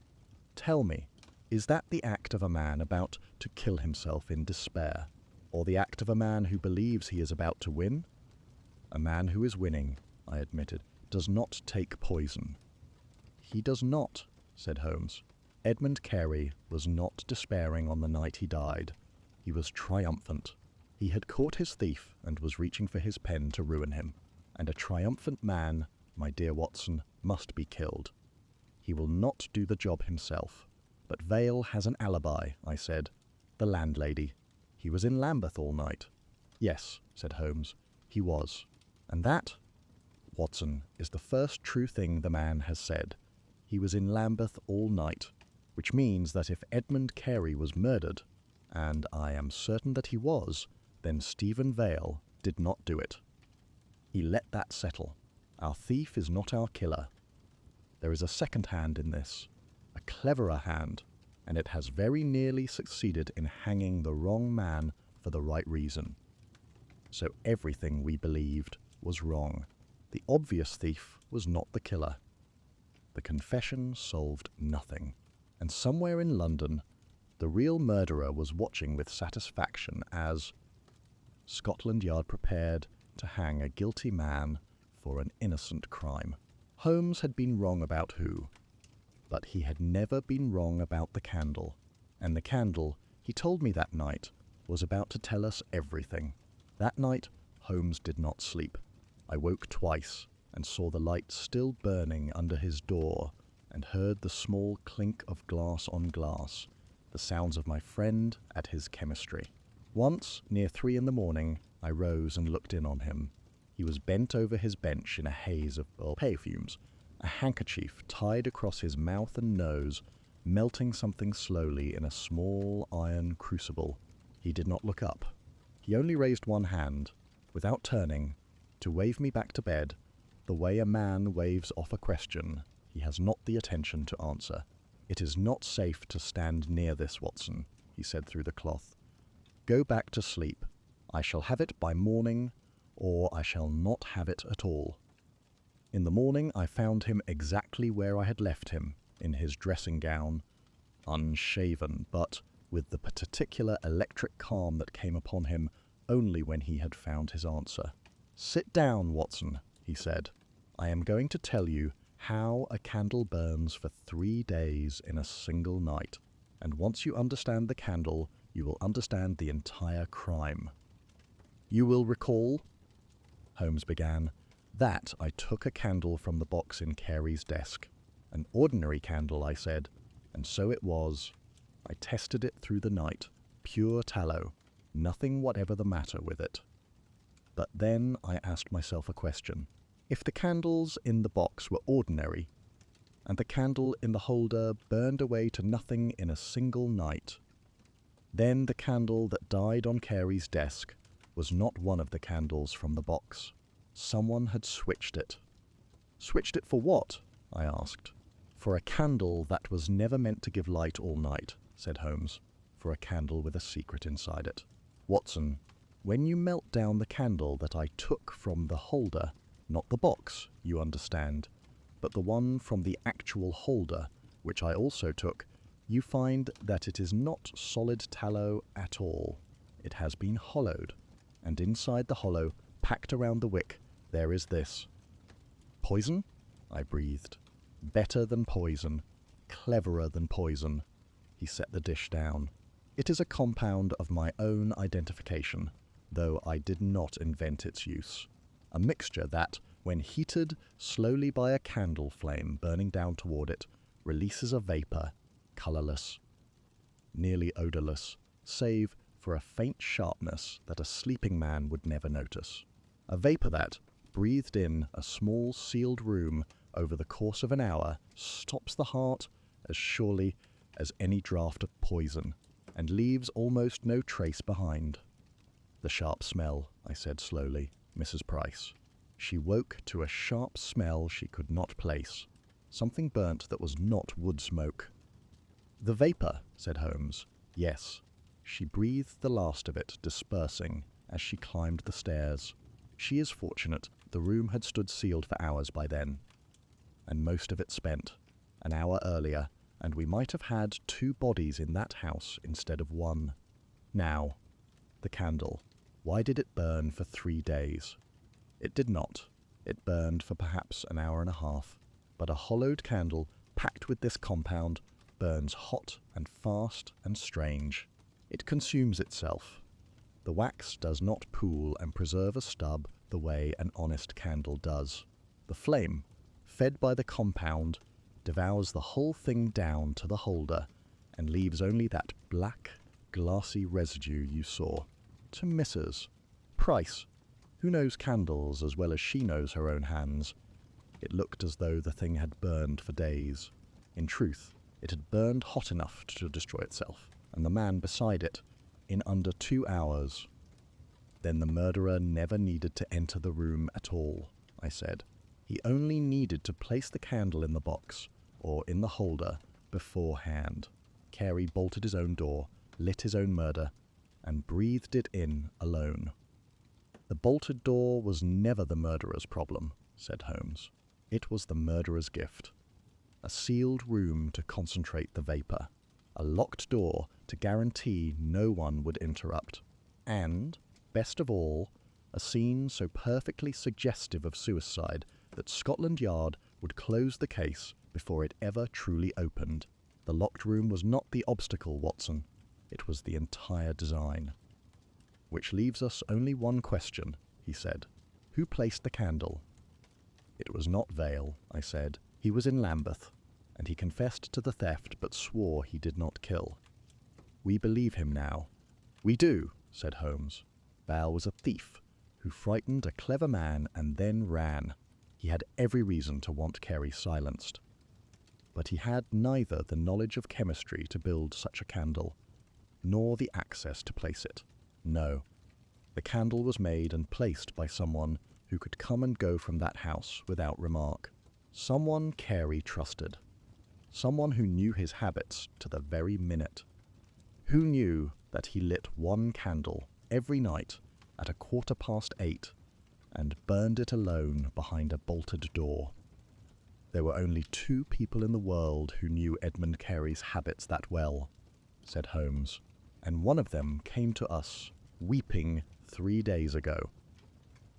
Tell me, is that the act of a man about to kill himself in despair, or the act of a man who believes he is about to win? A man who is winning, I admitted, does not take poison. He does not, said Holmes. Edmund Carey was not despairing on the night he died. He was triumphant. He had caught his thief and was reaching for his pen to ruin him. And a triumphant man, my dear Watson, must be killed. He will not do the job himself. But Vale has an alibi, I said. The landlady. He was in Lambeth all night. Yes, said Holmes, he was. And that, Watson, is the first true thing the man has said. He was in Lambeth all night, which means that if Edmund Carey was murdered, and I am certain that he was, then Stephen Vale did not do it. He let that settle. Our thief is not our killer. There is a second hand in this, a cleverer hand, and it has very nearly succeeded in hanging the wrong man for the right reason. So everything we believed was wrong. The obvious thief was not the killer. The confession solved nothing, and somewhere in London, the real murderer was watching with satisfaction as Scotland Yard prepared to hang a guilty man for an innocent crime. Holmes had been wrong about who, but he had never been wrong about the candle, and the candle, he told me that night, was about to tell us everything. That night, Holmes did not sleep. I woke twice and saw the light still burning under his door and heard the small clink of glass on glass, the sounds of my friend at his chemistry. Once, near 3 in the morning, I rose and looked in on him. He was bent over his bench in a haze of perfumes, a handkerchief tied across his mouth and nose, melting something slowly in a small iron crucible. He did not look up. He only raised one hand, without turning, to wave me back to bed, the way a man waves off a question he has not the attention to answer. "It is not safe to stand near this, Watson," he said through the cloth. "Go back to sleep. I shall have it by morning, or I shall not have it at all." In the morning I found him exactly where I had left him, in his dressing gown, unshaven, but with the particular electric calm that came upon him only when he had found his answer. "Sit down, Watson," he said. "I am going to tell you how a candle burns for 3 days in a single night, and once you understand the candle, you will understand the entire crime. You will recall," Holmes began, "that I took a candle from the box in Carey's desk. An ordinary candle, I said, and so it was. I tested it through the night. Pure tallow. Nothing whatever the matter with it. But then I asked myself a question. If the candles in the box were ordinary, and the candle in the holder burned away to nothing in a single night, then the candle that died on Carey's desk was not one of the candles from the box. Someone had switched it. "Switched it for what?" I asked. "For a candle that was never meant to give light all night," said Holmes. "For a candle with a secret inside it. Watson, when you melt down the candle that I took from the holder, not the box, you understand, but the one from the actual holder, which I also took, you find that it is not solid tallow at all. It has been hollowed, and inside the hollow, packed around the wick, there is this." "Poison?" I breathed. "Better than poison. Cleverer than poison." He set the dish down. "It is a compound of my own identification, though I did not invent its use. A mixture that, when heated slowly by a candle flame burning down toward it, releases a vapor, colorless, nearly odorless, save for a faint sharpness that a sleeping man would never notice. A vapor that, breathed in a small sealed room over the course of an hour, stops the heart as surely as any draught of poison, and leaves almost no trace behind." "The sharp smell," I said slowly. "Mrs. Price." She woke to a sharp smell she could not place. Something burnt that was not wood smoke. "The vapour," said Holmes. "Yes." She breathed the last of it, dispersing, as she climbed the stairs. She is fortunate. The room had stood sealed for hours by then, and most of it spent. An hour earlier, and we might have had 2 bodies in that house instead of 1. Now, the candle. Why did it burn for 3 days? It did not. It burned for perhaps an hour and a half. But a hollowed candle, packed with this compound, burns hot and fast and strange. It consumes itself. The wax does not pool and preserve a stub the way an honest candle does. The flame, fed by the compound, devours the whole thing down to the holder and leaves only that black, glassy residue you saw. To Mrs. Price, who knows candles as well as she knows her own hands, it looked as though the thing had burned for days. In truth, it had burned hot enough to destroy itself, and the man beside it, in under 2 hours. Then the murderer never needed to enter the room at all, I said. He only needed to place the candle in the box, or in the holder, beforehand. Carey bolted his own door, lit his own murder, and breathed it in alone. The bolted door was never the murderer's problem, said Holmes. It was the murderer's gift. A sealed room to concentrate the vapour. A locked door to guarantee no one would interrupt. And, best of all, a scene so perfectly suggestive of suicide that Scotland Yard would close the case before it ever truly opened. The locked room was not the obstacle, Watson. It was the entire design. Which leaves us only one question, he said. Who placed the candle? It was not Vale, I said. He was in Lambeth, and he confessed to the theft but swore he did not kill. We believe him now. We do, said Holmes. Val was a thief who frightened a clever man and then ran. He had every reason to want Carey silenced. But he had neither the knowledge of chemistry to build such a candle, nor the access to place it. No, the candle was made and placed by someone who could come and go from that house without remark. Someone Carey trusted. Someone who knew his habits to the very minute. Who knew that he lit one candle every night at 8:15 and burned it alone behind a bolted door. There were only 2 people in the world who knew Edmund Carey's habits that well, said Holmes, and one of them came to us, weeping 3 days ago.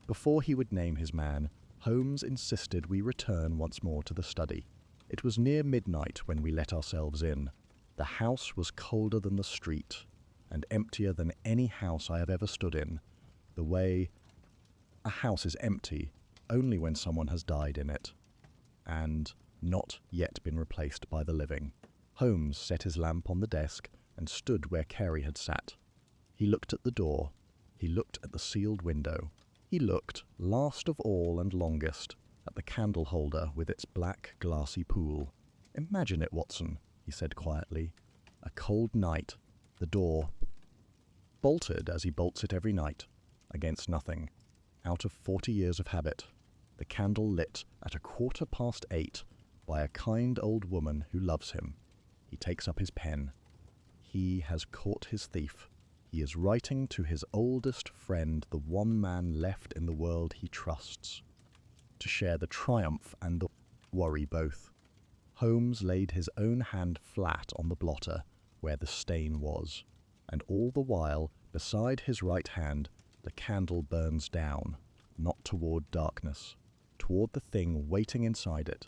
Before he would name his man, Holmes insisted we return once more to the study. It was near midnight when we let ourselves in. The house was colder than the street, and emptier than any house I have ever stood in, the way a house is empty only when someone has died in it, and not yet been replaced by the living. Holmes set his lamp on the desk and stood where Carey had sat. He looked at the door. He looked at the sealed window. He looked, last of all and longest, at the candle holder with its black, glassy pool. Imagine it, Watson, he said quietly. A cold night, the door bolted as he bolts it every night, against nothing, out of 40 years of habit, the candle lit at 8:15 by a kind old woman who loves him. He takes up his pen. He has caught his thief. He is writing to his oldest friend, the one man left in the world he trusts, to share the triumph and the worry both. Holmes laid his own hand flat on the blotter where the stain was, and all the while, beside his right hand, the candle burns down, not toward darkness, toward the thing waiting inside it.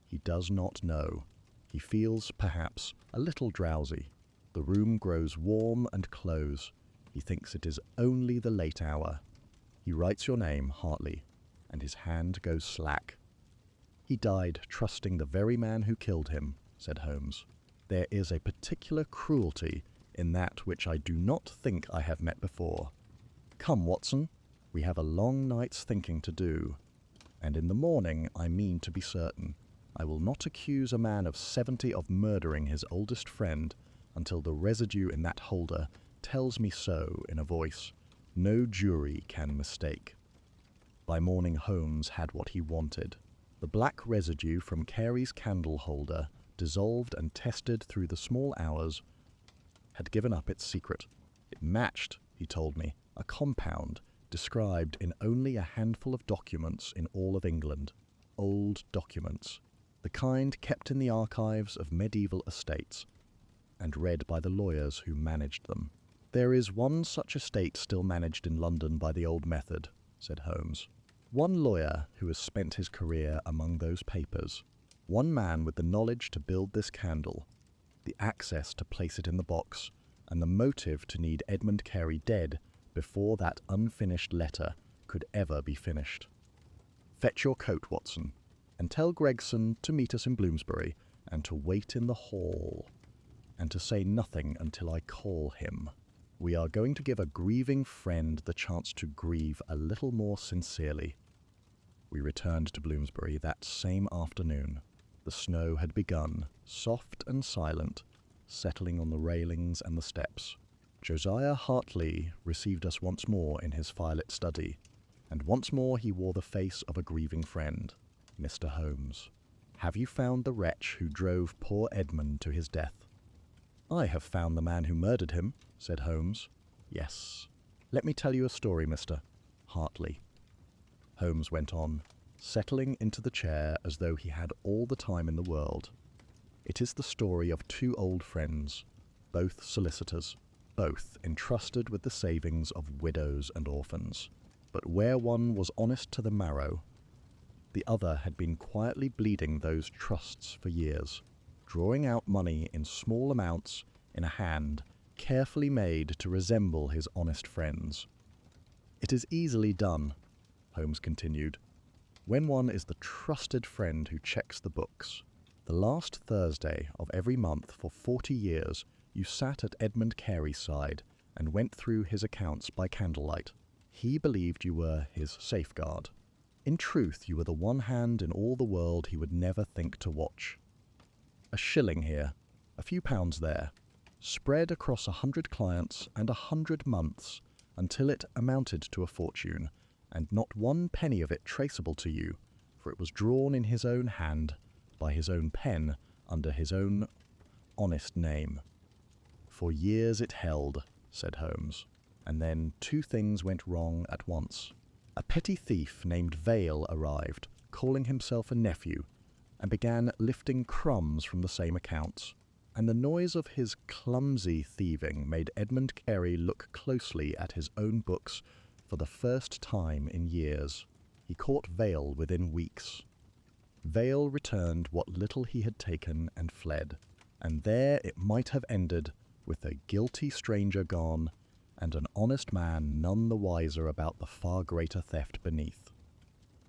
He does not know. He feels, perhaps, a little drowsy. The room grows warm and close. He thinks it is only the late hour. He writes your name, Hartley, and his hand goes slack. He died trusting the very man who killed him, said Holmes. There is a particular cruelty in that which I do not think I have met before. Come, Watson, we have a long night's thinking to do, and in the morning I mean to be certain. I will not accuse a man of 70 of murdering his oldest friend until the residue in that holder tells me so in a voice no jury can mistake. By morning Holmes had what he wanted. The black residue from Carey's candle holder dissolved and tested through the small hours, had given up its secret. It matched, he told me, a compound described in only a handful of documents in all of England. Old documents, the kind kept in the archives of medieval estates and read by the lawyers who managed them. "There is one such estate still managed in London by the old method," said Holmes. "One lawyer who has spent his career among those papers. One man with the knowledge to build this candle, the access to place it in the box, and the motive to need Edmund Carey dead before that unfinished letter could ever be finished. Fetch your coat, Watson, and tell Gregson to meet us in Bloomsbury, and to wait in the hall, and to say nothing until I call him. We are going to give a grieving friend the chance to grieve a little more sincerely." We returned to Bloomsbury that same afternoon. The snow had begun, soft and silent, settling on the railings and the steps. Josiah Hartley received us once more in his firelit study, and once more he wore the face of a grieving friend. "Mr. Holmes, have you found the wretch who drove poor Edmund to his death?" "I have found the man who murdered him," said Holmes. "Yes. Let me tell you a story, Mr. Hartley." Holmes went on, settling into the chair as though he had all the time in the world. "It is the story of two old friends, both solicitors, both entrusted with the savings of widows and orphans. But where one was honest to the marrow, the other had been quietly bleeding those trusts for years, drawing out money in small amounts in a hand carefully made to resemble his honest friend's. It is easily done," Holmes continued, "when one is the trusted friend who checks the books. The last Thursday of every month for 40 years you sat at Edmund Carey's side and went through his accounts by candlelight. He believed you were his safeguard. In truth, you were the one hand in all the world he would never think to watch. A shilling here, a few pounds there, spread across 100 clients and 100 months until it amounted to a fortune, and not one penny of it traceable to you, for it was drawn in his own hand, by his own pen, under his own honest name. For years it held," said Holmes, "and then two things went wrong at once. A petty thief named Vale arrived, calling himself a nephew, and began lifting crumbs from the same accounts. And the noise of his clumsy thieving made Edmund Carey look closely at his own books for the first time in years. He caught Vale within weeks. Vale returned what little he had taken and fled, and there it might have ended, with a guilty stranger gone, and an honest man none the wiser about the far greater theft beneath.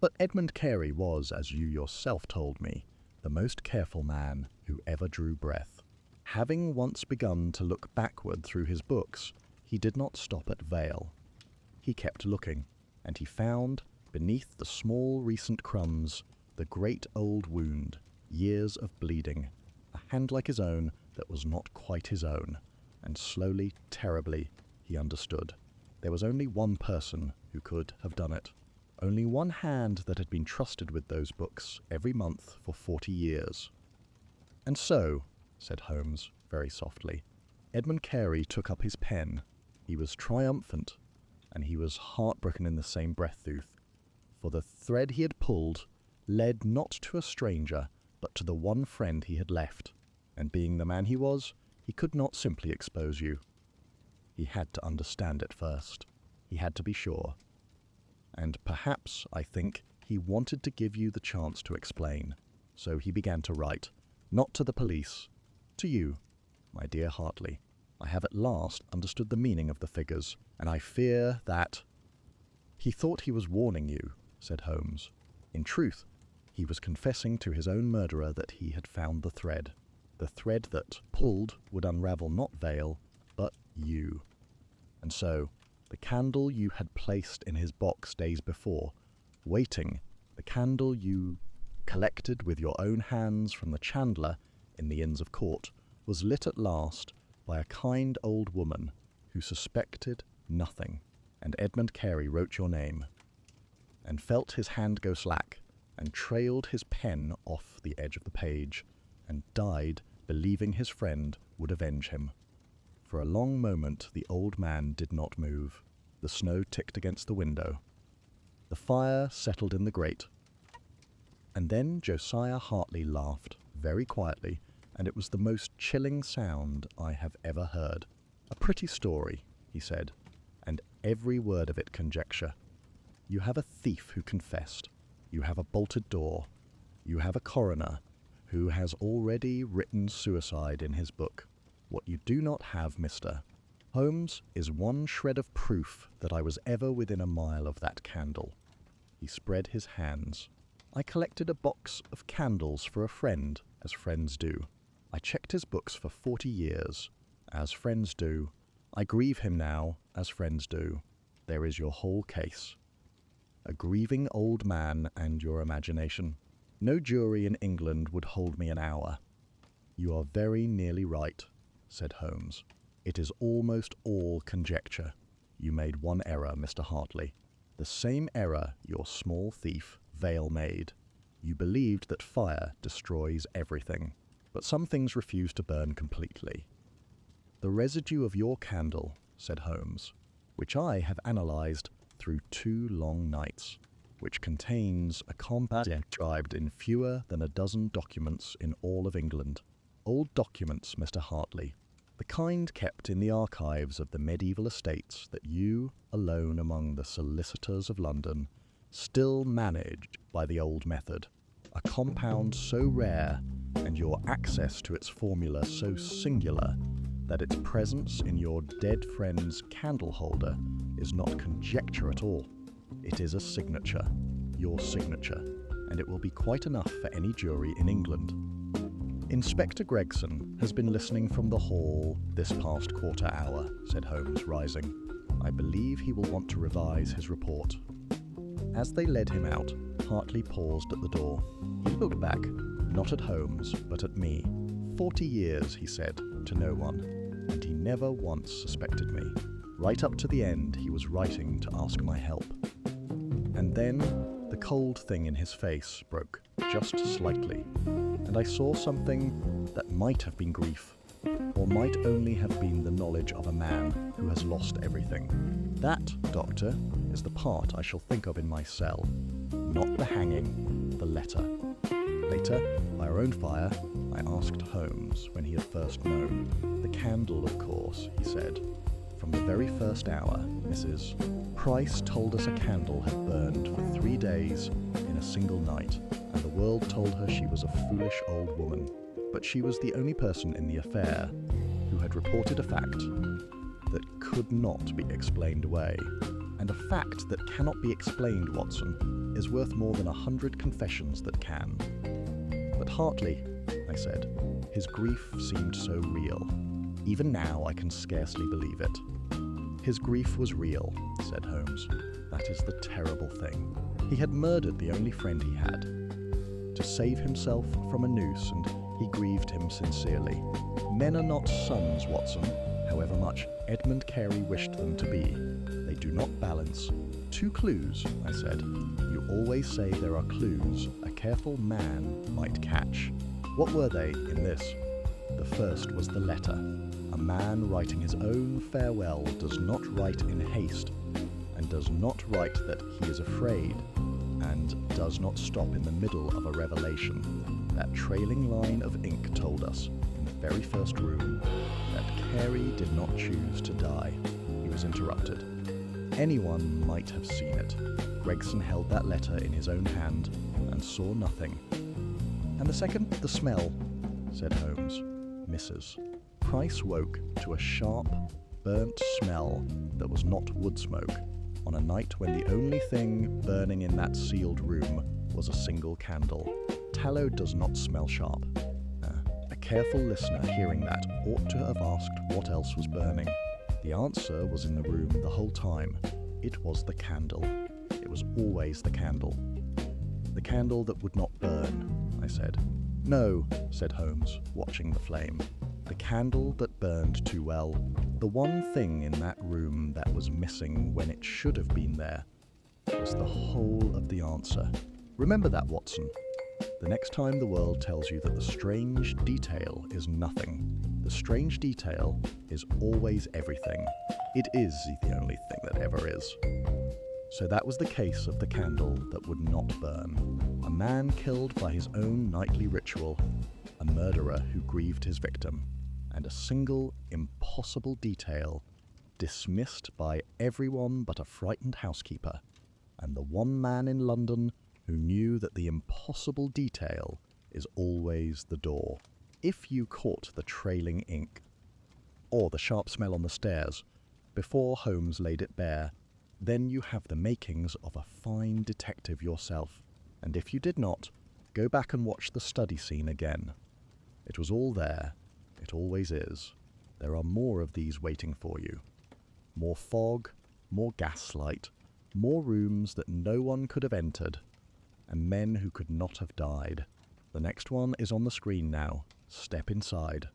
But Edmund Carey was, as you yourself told me, the most careful man who ever drew breath. Having once begun to look backward through his books, he did not stop at Vale. He kept looking, and he found, beneath the small recent crumbs, the great old wound, years of bleeding, a hand like his own that was not quite his own, and slowly, terribly, he understood. There was only one person who could have done it. Only one hand that had been trusted with those books every month for 40 years. "And so," said Holmes, very softly, "Edmund Carey took up his pen. He was triumphant, and he was heartbroken in the same breath, for the thread he had pulled led not to a stranger, but to the one friend he had left, and being the man he was, he could not simply expose you. He had to understand it first. He had to be sure. And perhaps, I think, he wanted to give you the chance to explain. So he began to write, not to the police, to you, my dear Hartley. I have at last understood the meaning of the figures, and I fear that—" "He thought he was warning you," said Holmes. "In truth, he was confessing to his own murderer that he had found the thread that, pulled, would unravel not Vale, but you. And so, the candle you had placed in his box days before, waiting, the candle you collected with your own hands from the chandler in the Inns of Court, was lit at last by a kind old woman who suspected nothing, and Edmund Carey wrote your name, and felt his hand go slack, and trailed his pen off the edge of the page, and died believing his friend would avenge him. For a long moment the old man did not move. The snow ticked against the window. The fire settled in the grate. And then Josiah Hartley laughed, very quietly, and it was the most chilling sound I have ever heard. "A pretty story," he said, "and every word of it conjecture. You have a thief who confessed. You have a bolted door. You have a coroner who has already written suicide in his book. What you do not have, Mr. Holmes, is one shred of proof that I was ever within a mile of that candle." He spread his hands. "I collected a box of candles for a friend, as friends do. I checked his books for 40 years, as friends do. I grieve him now, as friends do. There is your whole case. A grieving old man and your imagination. No jury in England would hold me an hour." "You are very nearly right," said Holmes. "It is almost all conjecture. You made one error, Mr. Hartley. The same error your small thief, Vale, made. You believed that fire destroys everything, but some things refuse to burn completely. The residue of your candle," said Holmes, "which I have analyzed through 2 long nights, which contains a compound described in fewer than a dozen documents in all of England. Old documents, Mr. Hartley, the kind kept in the archives of the medieval estates that you, alone among the solicitors of London, still managed by the old method. A compound so rare, and your access to its formula so singular, that its presence in your dead friend's candle holder is not conjecture at all. It is a signature, your signature, and it will be quite enough for any jury in England. Inspector Gregson has been listening from the hall this past quarter hour," said Holmes, rising. "I believe he will want to revise his report." As they led him out, Hartley paused at the door. He looked back, not at Holmes, but at me. 40 years, he said, to no one, and he never once suspected me. Right up to the end, he was writing to ask my help. And then the cold thing in his face broke, just slightly, and I saw something that might have been grief, or might only have been the knowledge of a man who has lost everything. That, Doctor, is the part I shall think of in my cell, not the hanging, the letter. Later, by our own fire, I asked Holmes when he had first known. "The candle, of course," he said. "From the very first hour, Mrs. Price told us a candle had burned for 3 days in a single night, and the world told her she was a foolish old woman. But she was the only person in the affair who had reported a fact that could not be explained away. And a fact that cannot be explained, Watson, is worth more than 100 confessions that can." "But Hartley," I said, "his grief seemed so real. Even now I can scarcely believe it." "His grief was real," said Holmes. "That is the terrible thing. He had murdered the only friend he had, to save himself from a noose, and he grieved him sincerely. Men are not sons, Watson, however much Edmund Carey wished them to be. They do not balance." "2 clues," I said. "You always say there are clues a careful man might catch. What were they in this?" "The first was the letter. A man writing his own farewell does not write in haste, and does not write that he is afraid, and does not stop in the middle of a revelation. That trailing line of ink told us, in the very first room, that Carey did not choose to die." He was interrupted. "Anyone might have seen it. Gregson held that letter in his own hand, and saw nothing." "And the second?" "The smell," said Holmes. "Mrs. Price woke to a sharp, burnt smell that was not wood smoke, on a night when the only thing burning in that sealed room was a single candle. Tallow does not smell sharp." A careful listener hearing that ought to have asked what else was burning. The answer was in the room the whole time. It was the candle. It was always the candle. "The candle that would not burn," I said. "No," said Holmes, watching the flame. "The candle that burned too well. The one thing in that room that was missing when it should have been there was the whole of the answer. Remember that, Watson. The next time the world tells you that the strange detail is nothing, the strange detail is always everything. It is the only thing that ever is. So that was the case of the candle that would not burn. A man killed by his own nightly ritual, a murderer who grieved his victim, and a single impossible detail dismissed by everyone but a frightened housekeeper, and the one man in London who knew that the impossible detail is always the door. If you caught the trailing ink, or the sharp smell on the stairs, before Holmes laid it bare, then you have the makings of a fine detective yourself. And if you did not, go back and watch the study scene again. It was all there. It always is. There are more of these waiting for you. More fog, more gaslight, more rooms that no one could have entered, and men who could not have died. The next one is on the screen now. Step inside.